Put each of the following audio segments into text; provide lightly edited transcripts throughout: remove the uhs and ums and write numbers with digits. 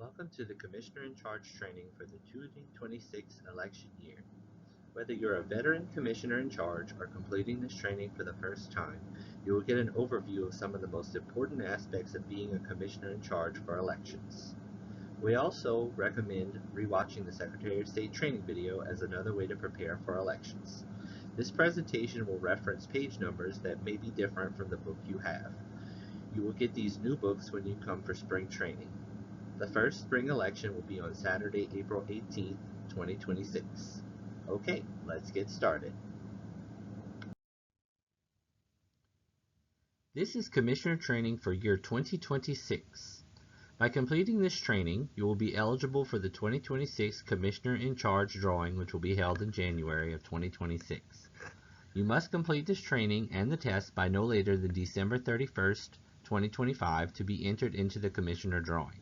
Welcome to the Commissioner in Charge training for the 2026 election year. Whether you're a veteran Commissioner in Charge or completing this training for the first time, you will get an overview of some of the most important aspects of being a Commissioner in Charge for elections. We also recommend rewatching the Secretary of State training video as another way to prepare for elections. This presentation will reference page numbers that may be different from the book you have. You will get these new books when you come for spring training. The first spring election will be on Saturday, April 18th, 2026. Okay, let's get started. This is Commissioner training for year 2026. By completing this training, you will be eligible for the 2026 Commissioner in Charge drawing, which will be held in January of 2026. You must complete this training and the test by no later than December 31st, 2025 to be entered into the Commissioner drawing.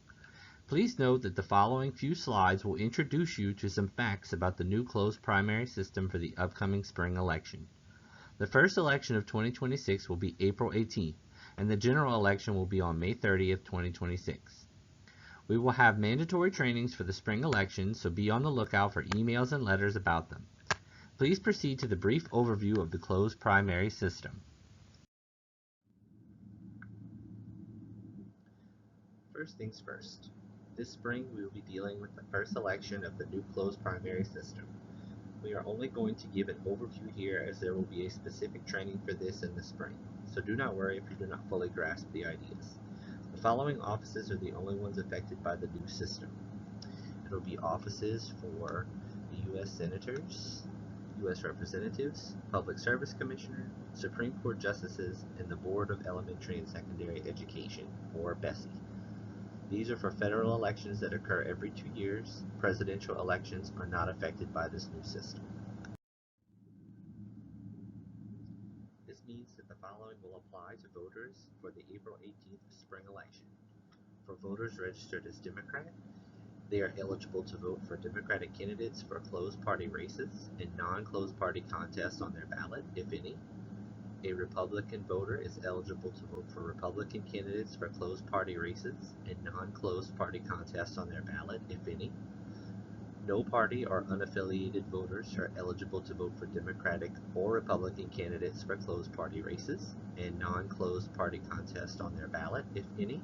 Please note that the following few slides will introduce you to some facts about the new closed primary system for the upcoming spring election. The first election of 2026 will be April 18th, and the general election will be on May 30th, 2026. We will have mandatory trainings for the spring elections, so be on the lookout for emails and letters about them. Please proceed to the brief overview of the closed primary system. First things first. This spring, we will be dealing with the first election of the new closed primary system. We are only going to give an overview here, as there will be a specific training for this in the spring, so do not worry if you do not fully grasp the ideas. The following offices are the only ones affected by the new system. It will be offices for the U.S. Senators, U.S. Representatives, Public Service Commissioner, Supreme Court Justices, and the Board of Elementary and Secondary Education, or BESE. These are for federal elections that occur every 2 years. Presidential elections are not affected by this new system. This means that the following will apply to voters for the April 18th spring election. For voters registered as Democrat, they are eligible to vote for Democratic candidates for closed party races and non-closed party contests on their ballot, if any. A Republican voter is eligible to vote for Republican candidates for closed party races and non-closed party contests on their ballot, if any. No party or unaffiliated voters are eligible to vote for Democratic or Republican candidates for closed party races and non-closed party contests on their ballot, if any.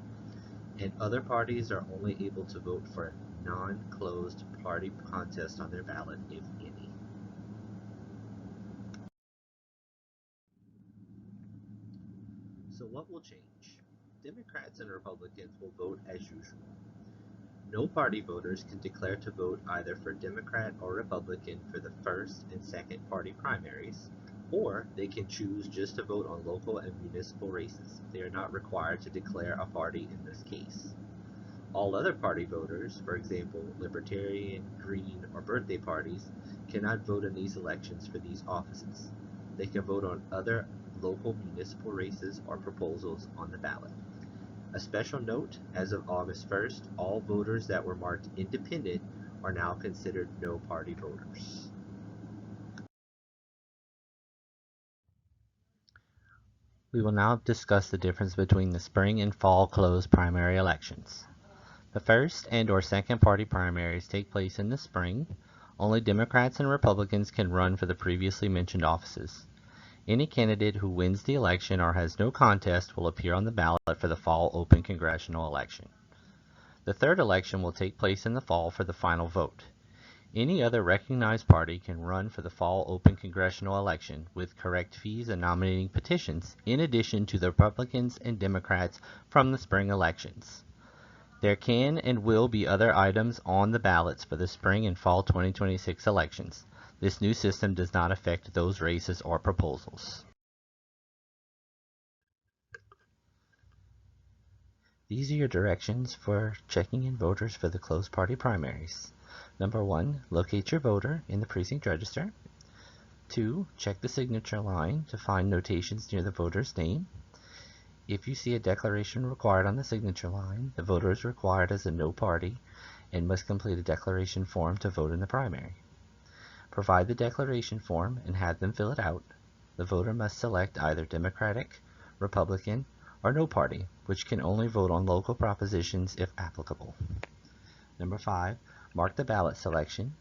And other parties are only able to vote for non-closed party contests on their ballot, if any. So what will change? Democrats and Republicans will vote as usual. No party voters can declare to vote either for Democrat or Republican for the first and second party primaries, or they can choose just to vote on local and municipal races. They are not required to declare a party in this case. All other party voters, for example, Libertarian, Green, or birthday parties, cannot vote in these elections for these offices. They can vote on other local municipal races or proposals on the ballot. A special note, as of August 1st, all voters that were marked independent are now considered no party voters. We will now discuss the difference between the spring and fall closed primary elections. The first and/or second party primaries take place in the spring. Only Democrats and Republicans can run for the previously mentioned offices. Any candidate who wins the election or has no contest will appear on the ballot for the fall open congressional election. The third election will take place in the fall for the final vote. Any other recognized party can run for the fall open congressional election with correct fees and nominating petitions, in addition to the Republicans and Democrats from the spring elections. There can and will be other items on the ballots for the spring and fall 2026 elections. This new system does not affect those races or proposals. These are your directions for checking in voters for the closed party primaries. Number 1, locate your voter in the precinct register. 2, check the signature line to find notations near the voter's name. If you see a declaration required on the signature line, the voter is required as a no party and must complete a declaration form to vote in the primary. Provide the declaration form and have them fill it out. The voter must select either Democratic, Republican, or no party, which can only vote on local propositions if applicable. Number 5, mark the ballot selection.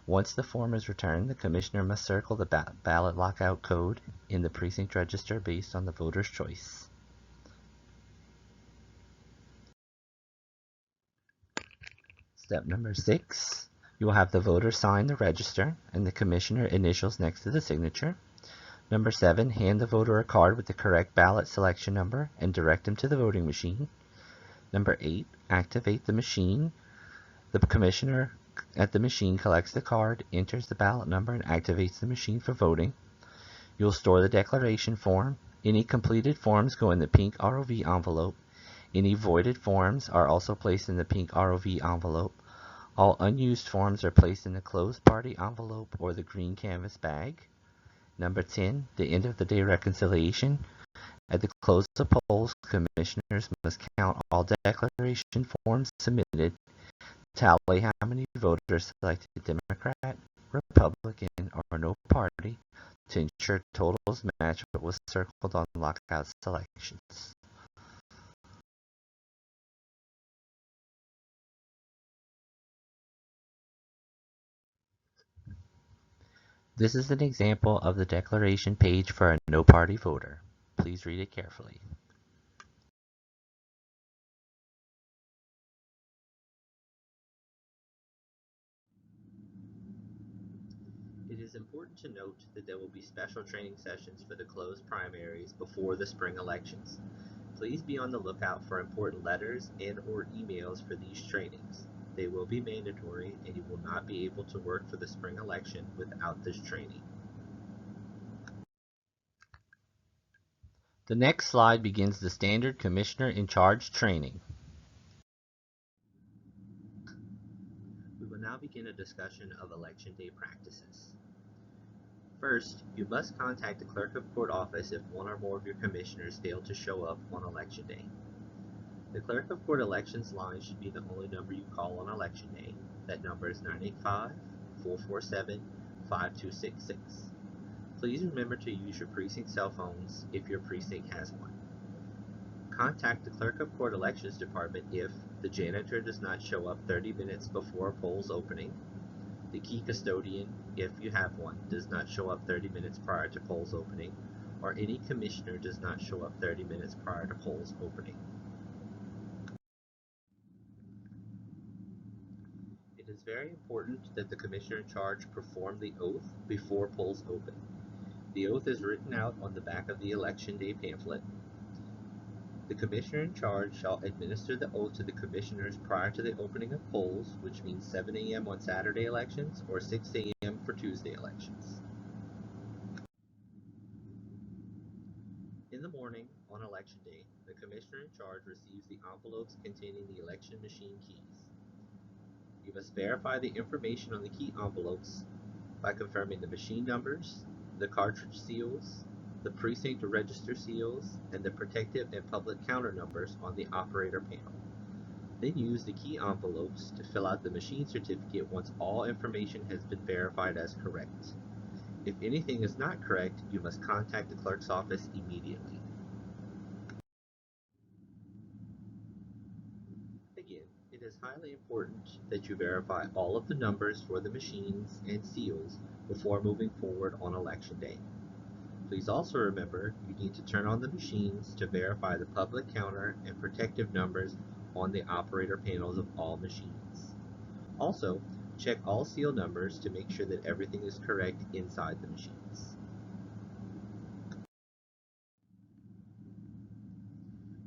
Once the form is returned, the commissioner must circle the ballot lockout code in the precinct register based on the voter's choice. Step number 6, you will have the voter sign the register and the commissioner initials next to the signature. Number 7, hand the voter a card with the correct ballot selection number and direct him to the voting machine. Number 8, activate the machine. The commissioner at the machine collects the card, enters the ballot number, and activates the machine for voting. You'll store the declaration form. Any completed forms go in the pink ROV envelope. Any voided forms are also placed in the pink ROV envelope. All unused forms are placed in the closed party envelope or the green canvas bag. Number 10, the end of the day reconciliation. At the close of polls, commissioners must count all declaration forms submitted, tally how many voters selected Democrat, Republican, or no party to ensure totals match what was circled on lockout selections. This is an example of the declaration page for a no-party voter. Please read it carefully. It is important to note that there will be special training sessions for the closed primaries before the spring elections. Please be on the lookout for important letters and/or emails for these trainings. They will be mandatory, and you will not be able to work for the spring election without this training. The next slide begins the standard Commissioner in Charge training. We will now begin a discussion of Election Day practices. First, you must contact the Clerk of Court office if one or more of your commissioners fail to show up on Election Day. The Clerk of Court elections line should be the only number you call on Election Day. That number is 985-447-5266. Please remember to use your precinct cell phones if your precinct has one. Contact the Clerk of Court Elections Department if the janitor does not show up 30 minutes before polls opening, the key custodian, if you have one, does not show up 30 minutes prior to polls opening, or any commissioner does not show up 30 minutes prior to polls opening. It is very important that the commissioner in charge perform the oath before polls open. The oath is written out on the back of the Election Day pamphlet. The commissioner in charge shall administer the oath to the commissioners prior to the opening of polls, which means 7 a.m. on Saturday elections or 6 a.m. for Tuesday elections. In the morning, on Election Day, the commissioner in charge receives the envelopes containing the election machine keys. You must verify the information on the key envelopes by confirming the machine numbers, the cartridge seals, the precinct register seals, and the protective and public counter numbers on the operator panel. Then use the key envelopes to fill out the machine certificate once all information has been verified as correct. If anything is not correct, you must contact the clerk's office immediately. Again, it is highly important that you verify all of the numbers for the machines and seals before moving forward on Election Day. Please also remember you need to turn on the machines to verify the public counter and protective numbers on the operator panels of all machines. Also, check all seal numbers to make sure that everything is correct inside the machines.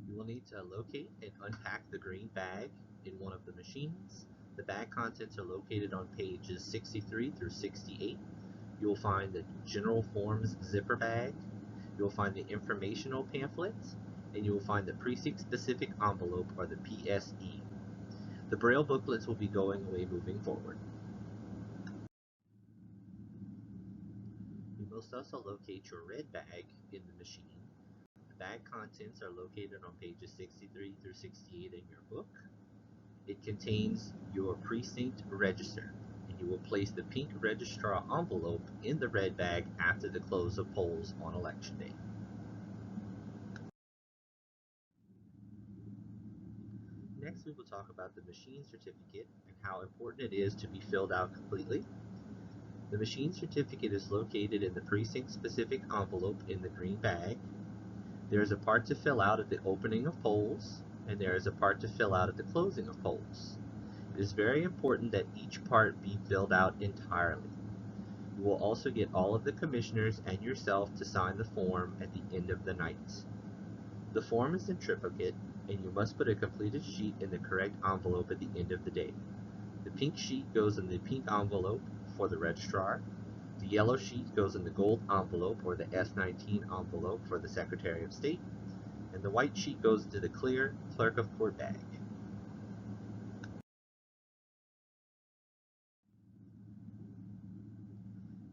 You will need to locate and unpack the green bag in one of the machines. The bag contents are located on pages 63 through 68. You will find the General Forms zipper bag, you will find the informational pamphlet, and you will find the precinct-specific envelope, or the PSE. The Braille booklets will be going away moving forward. You must also locate your red bag in the machine. The bag contents are located on pages 63 through 68 in your book. It contains your precinct register, and you will place the pink registrar envelope in the red bag after the close of polls on Election Day. Next, we will talk about the machine certificate and how important it is to be filled out completely. The machine certificate is located in the precinct-specific envelope in the green bag. There is a part to fill out at the opening of polls, and there is a part to fill out at the closing of polls. It is very important that each part be filled out entirely. You will also get all of the commissioners and yourself to sign the form at the end of the night. The form is in triplicate, and you must put a completed sheet in the correct envelope at the end of the day. The pink sheet goes in the pink envelope for the registrar. The yellow sheet goes in the gold envelope or the S19 envelope for the Secretary of State, and the white sheet goes into the clear clerk of court bag.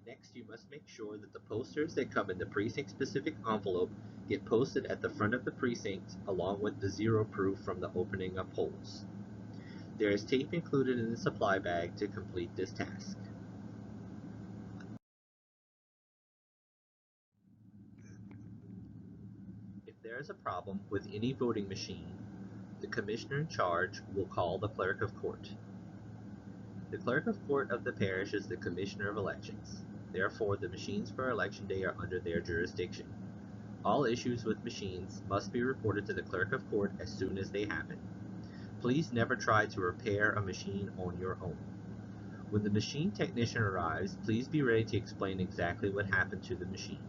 Next, you must make sure that the posters that come in the precinct-specific envelope get posted at the front of the precinct along with the zero proof from the opening of polls. There is tape included in the supply bag to complete this task. If there is a problem with any voting machine, the commissioner in charge will call the clerk of court. The clerk of court of the parish is the commissioner of elections. Therefore, the machines for election day are under their jurisdiction. All issues with machines must be reported to the clerk of court as soon as they happen. Please never try to repair a machine on your own. When the machine technician arrives, please be ready to explain exactly what happened to the machine.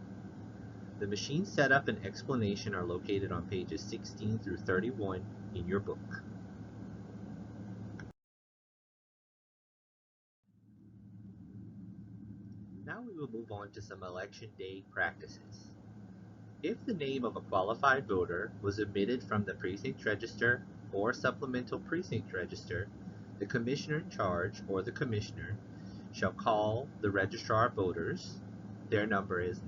The machine setup and explanation are located on pages 16 through 31 in your book. Now we will move on to some election day practices. If the name of a qualified voter was omitted from the precinct register or supplemental precinct register, the commissioner in charge or the commissioner shall call the registrar of voters. Their number is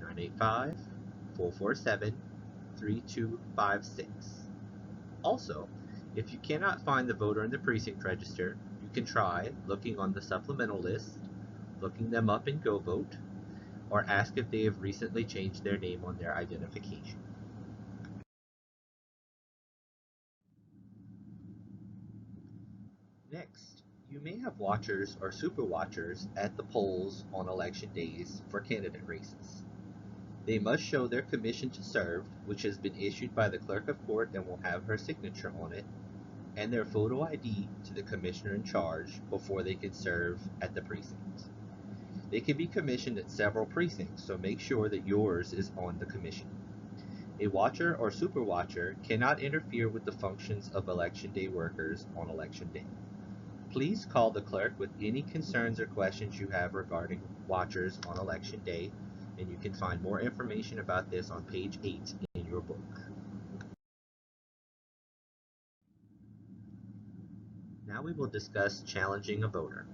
985-447-3256. Also, if you cannot find the voter in the precinct register, you can try looking on the supplemental list, looking them up in GoVote, or ask if they have recently changed their name on their identification. Next, you may have watchers or super watchers at the polls on election days for candidate races. They must show their commission to serve, which has been issued by the clerk of court and will have her signature on it, and their photo ID to the commissioner in charge before they can serve at the precinct. They can be commissioned at several precincts, so make sure that yours is on the commission. A watcher or super watcher cannot interfere with the functions of election day workers on election day. Please call the clerk with any concerns or questions you have regarding watchers on election day, and you can find more information about this on page 8 in your book. Now we will discuss challenging a voter.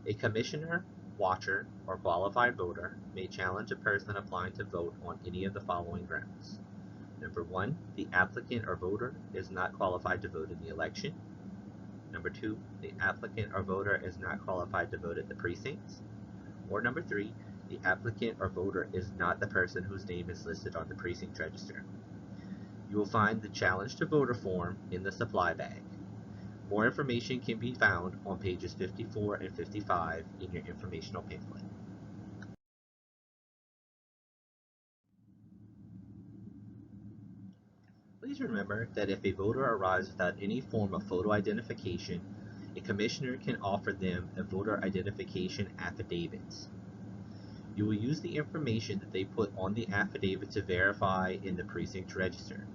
A commissioner, watcher, or qualified voter may challenge a person applying to vote on any of the following grounds. Number 1, the applicant or voter is not qualified to vote in the election. Number 2, the applicant or voter is not qualified to vote at the precinct. Or number 3, the applicant or voter is not the person whose name is listed on the precinct register. You will find the challenge to voter form in the supply bag. More information can be found on pages 54 and 55 in your informational pamphlet. Please remember that if a voter arrives without any form of photo identification, a commissioner can offer them a voter identification affidavit. You will use the information that they put on the affidavit to verify in the precinct register.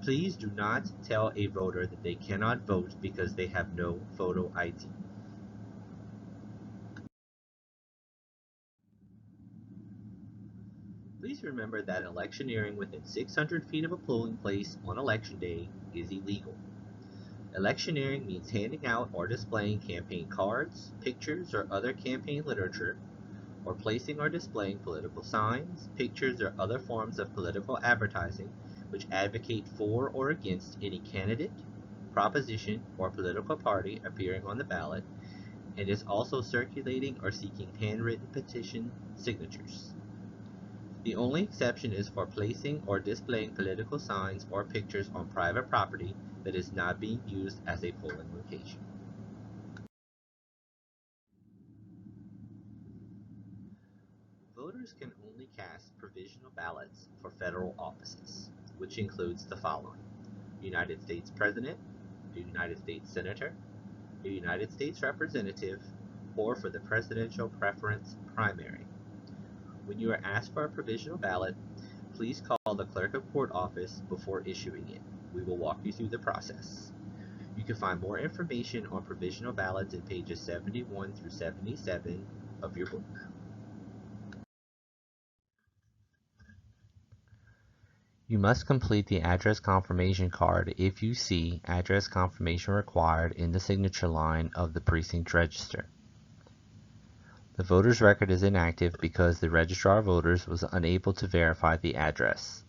Please do not tell a voter that they cannot vote because they have no photo ID. Please remember that electioneering within 600 feet of a polling place on election day is illegal. Electioneering means handing out or displaying campaign cards, pictures, or other campaign literature, or placing or displaying political signs, pictures, or other forms of political advertising which advocate for or against any candidate, proposition, or political party appearing on the ballot, and is also circulating or seeking handwritten petition signatures. The only exception is for placing or displaying political signs or pictures on private property that is not being used as a polling location. Voters can only cast provisional ballots for federal offices, which includes the following: United States President, a United States Senator, a United States Representative, or for the presidential preference primary. When you are asked for a provisional ballot, please call the Clerk of Court office before issuing it. We will walk you through the process. You can find more information on provisional ballots in pages 71 through 77 of your book. You must complete the address confirmation card if you see address confirmation required in the signature line of the precinct register. The voter's record is inactive because the registrar of voters was unable to verify the address.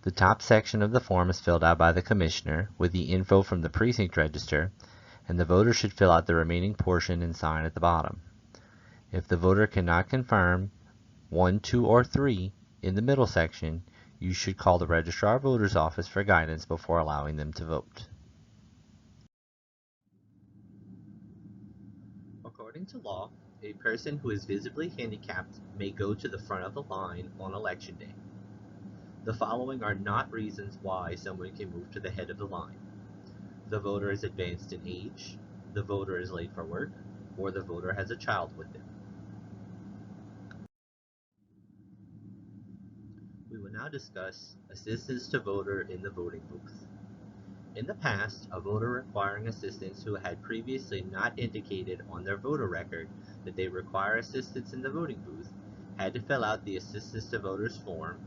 The top section of the form is filled out by the commissioner with the info from the precinct register, and the voter should fill out the remaining portion and sign at the bottom. If the voter cannot confirm 1, 2, or 3 in the middle section, you should call the registrar of voters office for guidance before allowing them to vote. According to law, a person who is visibly handicapped may go to the front of the line on election day. The following are not reasons why someone can move to the head of the line: the voter is advanced in age, the voter is late for work, or the voter has a child with them. We will now discuss assistance to voter in the voting booth. In the past, a voter requiring assistance who had previously not indicated on their voter record that they require assistance in the voting booth had to fill out the Assistance to Voters form,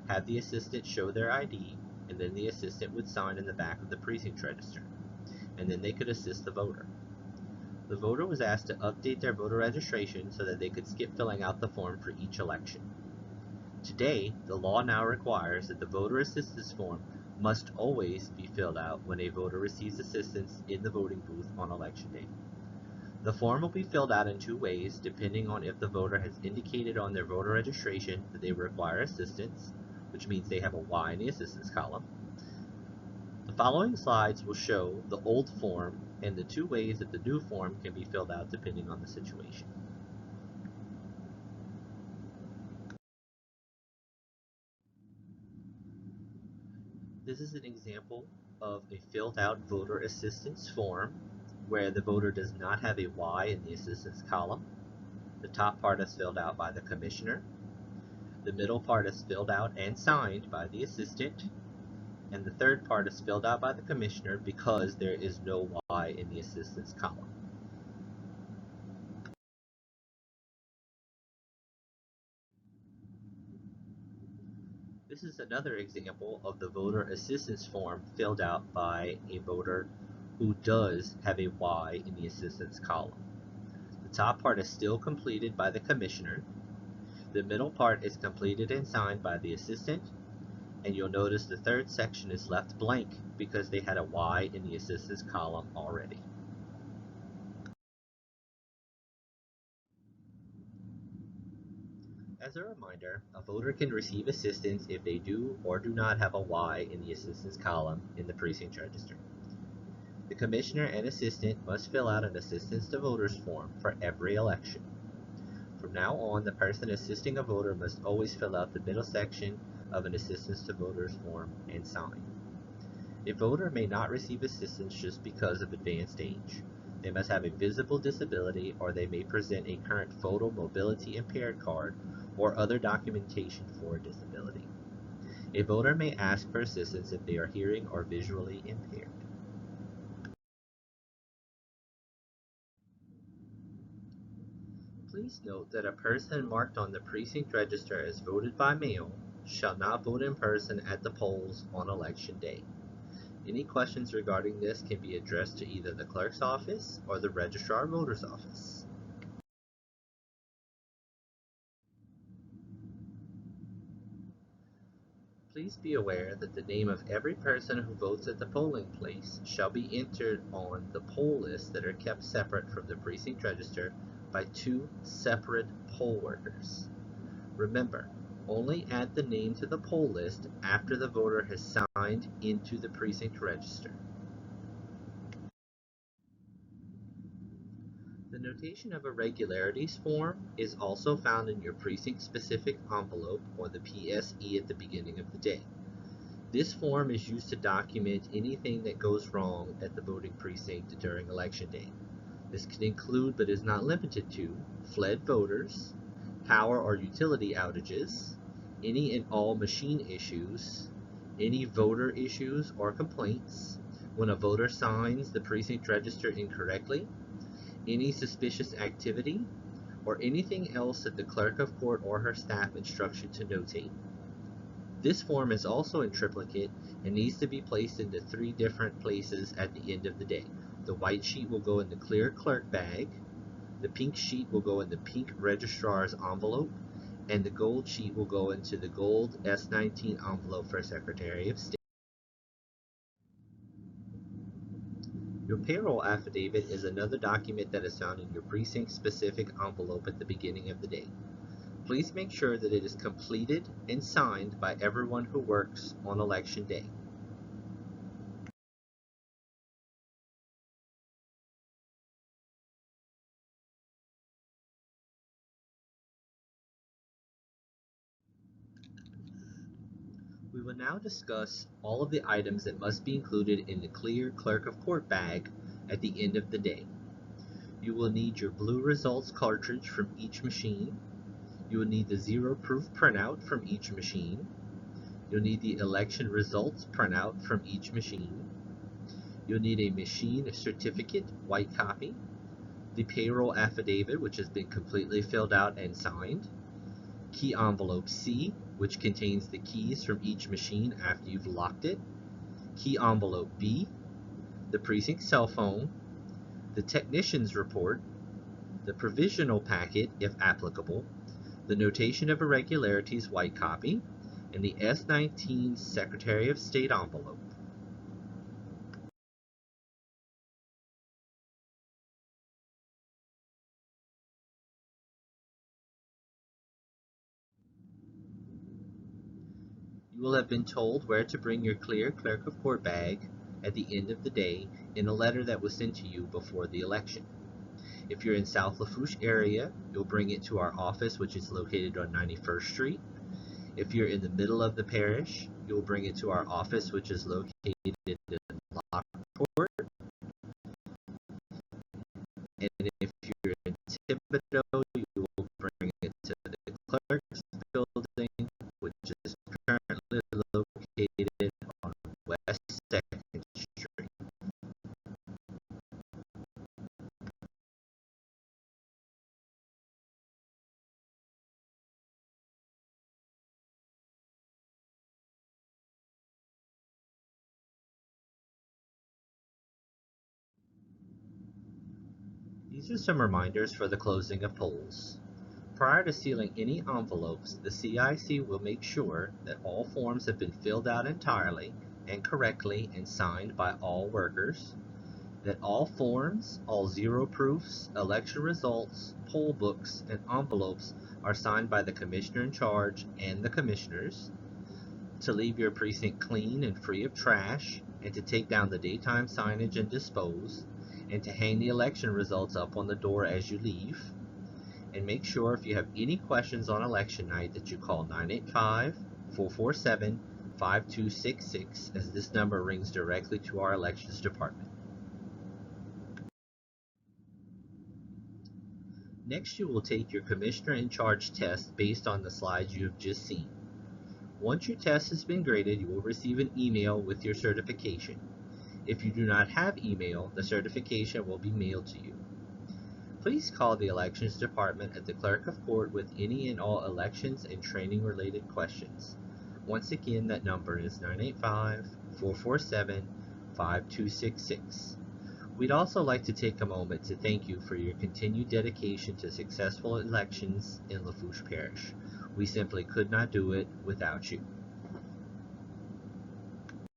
have the assistant show their ID, and then the assistant would sign in the back of the precinct register, and then they could assist the voter. The voter was asked to update their voter registration so that they could skip filling out the form for each election. Today, the law now requires that the voter assistance form must always be filled out when a voter receives assistance in the voting booth on election day. The form will be filled out in 2 ways depending on if the voter has indicated on their voter registration that they require assistance, which means they have a Y in the assistance column. The following slides will show the old form and the 2 ways that the new form can be filled out depending on the situation. This is an example of a filled out voter assistance form where the voter does not have a Y in the assistance column. The top part is filled out by the commissioner. The middle part is filled out and signed by the assistant. And the third part is filled out by the commissioner because there is no Y in the assistance column. This is another example of the voter assistance form filled out by a voter who does have a Y in the assistance column. The top part is still completed by the commissioner. The middle part is completed and signed by the assistant, and you'll notice the third section is left blank because they had a Y in the assistance column already. As a reminder, a voter can receive assistance if they do or do not have a Y in the assistance column in the precinct register. The commissioner and assistant must fill out an assistance to voters form for every election. From now on, the person assisting a voter must always fill out the middle section of an assistance to voters form and sign. A voter may not receive assistance just because of advanced age. They must have a visible disability, or they may present a current photo mobility impaired card or other documentation for a disability. A voter may ask for assistance if they are hearing or visually impaired. Please note that a person marked on the precinct register as voted by mail shall not vote in person at the polls on election day. Any questions regarding this can be addressed to either the clerk's office or the registrar of voters office. Please be aware that the name of every person who votes at the polling place shall be entered on the poll lists that are kept separate from the precinct register by 2 separate poll workers. Remember, Only add the name to the poll list after the voter has signed into the precinct register. The notation of irregularities form is also found in your precinct-specific envelope, or the PSE, at the beginning of the day. This form is used to document anything that goes wrong at the voting precinct during election day. This can include, but is not limited to, fled voters, power or utility outages, any and all machine issues, any voter issues or complaints, when a voter signs the precinct register incorrectly, any suspicious activity, or anything else that the clerk of court or her staff instructs you to notate. This form is also in triplicate and needs to be placed into 3 different places at the end of the day. The white sheet will go in the clear clerk bag, the pink sheet will go in the pink registrar's envelope, and the gold sheet will go into the gold S19 envelope for Secretary of State. Your payroll affidavit is another document that is found in your precinct-specific envelope at the beginning of the day. Please make sure that it is completed and signed by everyone who works on election day. We will now discuss all of the items that must be included in the clear clerk of court bag at the end of the day. You will need your blue results cartridge from each machine. You will need the zero proof printout from each machine. You'll need the election results printout from each machine. You'll need a machine certificate, white copy, the payroll affidavit, which has been completely filled out and signed, key envelope C, which contains the keys from each machine after you've locked it, key envelope B, the precinct cell phone, the technician's report, the provisional packet, if applicable, the notation of irregularities white copy, and the S19 Secretary of State envelope. You will have been told where to bring your clear clerk of court bag at the end of the day in a letter that was sent to you before the election. If you're in South Lafourche area, you'll bring it to our office, which is located on 91st Street. If you're in the middle of the parish, you'll bring it to our office, which is located in Lafourche. And if you're in Thibodeau, you will bring it to the clerk's building, which is currently located on West 2nd Street. These are some reminders for the closing of polls. Prior to sealing any envelopes, the CIC will make sure that all forms have been filled out entirely and correctly and signed by all workers, that all forms, all zero proofs, election results, poll books, and envelopes are signed by the commissioner in charge and the commissioners, to leave your precinct clean and free of trash, and to take down the daytime signage and dispose, and to hang the election results up on the door as you leave. And make sure if you have any questions on election night that you call 985-447-5266, as this number rings directly to our elections department. Next, you will take your commissioner in charge test based on the slides you have just seen. Once your test has been graded, you will receive an email with your certification. If you do not have email, the certification will be mailed to you. Please call the Elections Department at the Clerk of Court with any and all elections and training related questions. Once again, that number is 985-447-5266. We'd also like to take a moment to thank you for your continued dedication to successful elections in Lafourche Parish. We simply could not do it without you.